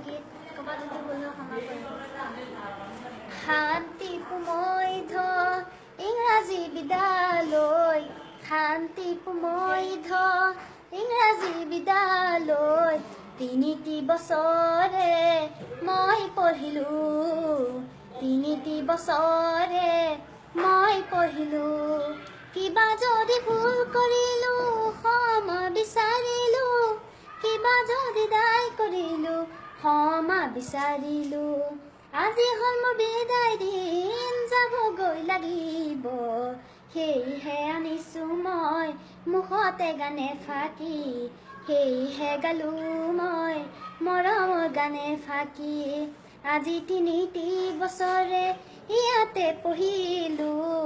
গীত ক'ৰবাত যদি ভুলেও ক্ষমা কৰিব। শান্তি পুমৈধ ইংৰাজী বিদ্যালয়, শান্তি পুমৈধ ইংৰাজী বিদ্যালয়, ৩টি বছৰে মই পঢ়িলোঁ, ৩টি বছৰে মই পঢ়িলোঁ। কিবা যদি ভুল কৰিলোঁ ক্ষমা বিচাৰিলোঁ, কিবা যদি দায় কৰিলোঁ ক্ষমা বিচাৰিলোঁ। আজি হ'ল মোৰ বিদায় দিন, যাবগৈ লাগিব, সেয়েহে আনিছোঁ মই মুখতে গানে ফাঁকি, সেয়েহে গালোঁ মই মৰমৰ গানে ফাঁকি। আজি ৩টি বছৰে ইয়াতে পঢ়িলোঁ,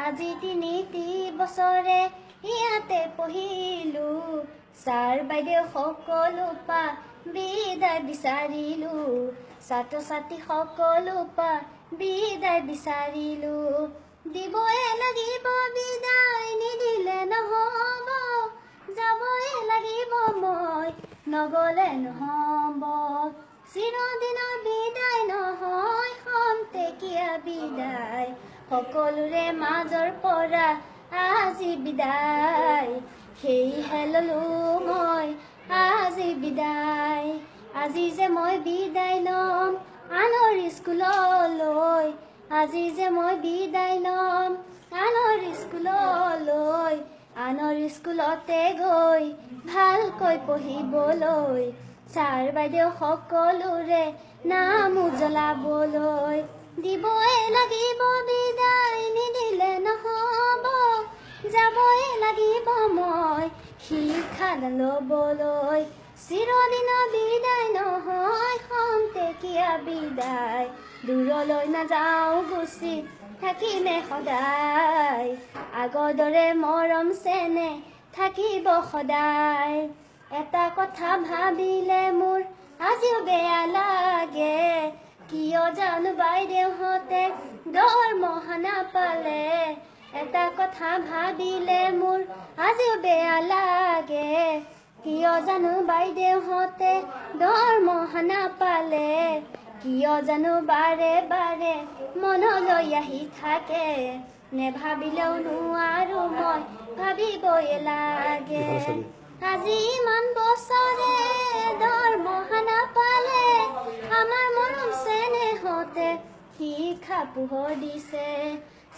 আজি ৩টি বছৰে ইয়াতে পঢ়িলোঁ। ছাৰ বাইদেউ সকলোপা বিদায় বিচাৰিলোঁ, ছাত্ৰ ছাত্ৰী সকলোপা বিদায় বিচাৰিলোঁ। দিবই লাগিব বিদায়, নিদিলে নহ'ব, যাবই লাগিব মই, নগ'লে নহ'ব। চিৰদিনৰ বিদায় নহয় খন্তেকীয়া বিদায়, সকলোৰে মাজৰ পৰা আজি বিদায়, সেয়েহে ল'লোঁ মই আজি বিদায়। আজি যে মই বিদায় ল'ম আনৰ স্কুললৈ, আজি যে মই বিদায় ল'ম আনৰ স্কুললৈ, আনৰ স্কুলতে গৈ ভালকৈ পঢ়িবলৈ, ছাৰ বাইদেউ সকলোৰে নাম উজ্বলাবলৈ। দিবই লাগিব বিদায়, নিদিলে নহ'ব, যাবই লাগিব মই শিক্ষাদান ল'বলৈ। চিৰদিনৰ বিদায় নহয় খন্তেকীয়া বিদায়, দূৰলৈ নাযাওঁ গুচি থাকিমে সদায়, আগৰ দৰে মৰম চেনেহ থাকিব সদায়। এটা কথা ভাবিলে মোৰ আজিও বেয়া লাগে, কিয় জানো বাইদেউহঁতে দৰমহা নাপালে। এটা কথা ভাবিলে মোৰ আজিও বেয়া লাগে, কিয় জানো বাইদেউহঁতে দৰমহা নাপালে। কিয় জানো বাৰে বাৰে মনলৈ আহি থাকে, নেভাবিলেও নোৱাৰো মই ভাবিবই লাগে। আজি ইমান বছৰে দৰমহা নাপালে, আমাৰ মৰম চেনেহতে শিক্ষা পোহৰ দিছে।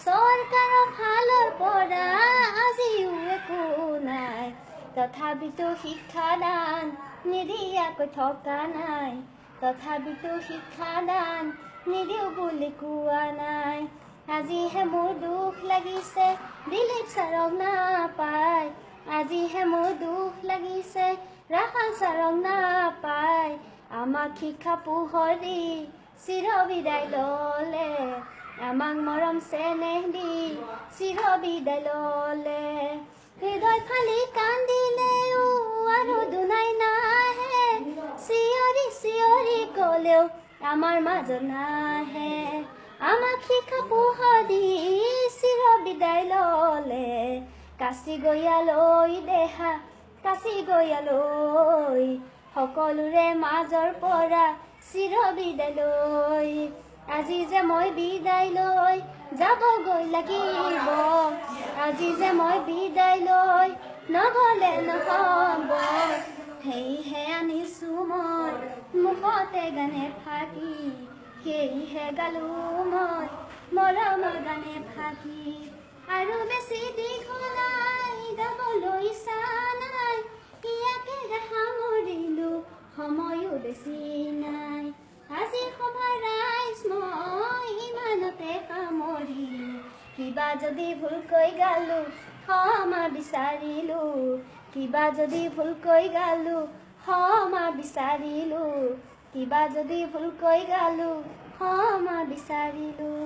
চৰকাৰৰ ফালৰ পৰা আজিও একো নাই, তথাপিতো শিক্ষাদান নিদিয়াকৈ থকা নাই, তথাপিতো শিক্ষাদান নিদিওঁ বুলি কোৱা নাই। আজিহে মোৰ দুখ লাগিছে দিলীপ ছাৰক নাপায়, আজিহে মোৰ দুখ লাগিছে ৰাখাল ছাৰক নাপায়। আমাক শিক্ষা পোহৰ দি চিৰ বিদায় ল'লে, আমাক মৰম চেনেহ দি চিৰ বিদায় ল'লে। হৃদয় ফালি কান্দিলেও আৰু দুনাই নাহে, চিঞৰি চিঞৰি ক'লেও আমাৰ মাজত নাহে। আমাক শিক্ষা পোহৰ দি চিৰ বিদায় ল'লে, কাচি গয়ালৈ দেহা কাচি গয়ালৈ, সকলোৰে মাজৰ পৰা চিৰ বিদায় লৈ। আজি যে মই বিদায় লৈ যাবগৈ লাগিব, আজি যে মই বিদায় লৈ নগ'লে নহ'ব, সেয়েহে আনিছোঁ মই মুখতে গানে ফাঁকি, সেয়েহে গালোঁ মই মৰমৰ গানে ফাঁকি। আৰু বেছি দীঘলাই গাবলৈ ইচ্ছা নাই, ইয়াকে সামৰিলোঁ সময়ো বেছি নাই। আজি সভাৰ ৰাইজ মই ইমানতে সামৰিলোঁ, কিবা যদি ভুলকৈ গালোঁ ক্ষমা বিচাৰিলোঁ, কিবা যদি ভুলকৈ গালোঁ ক্ষমা বিচাৰিলোঁ, কিবা যদি ভুলকৈ গালোঁ ক্ষমা বিচাৰিলোঁ।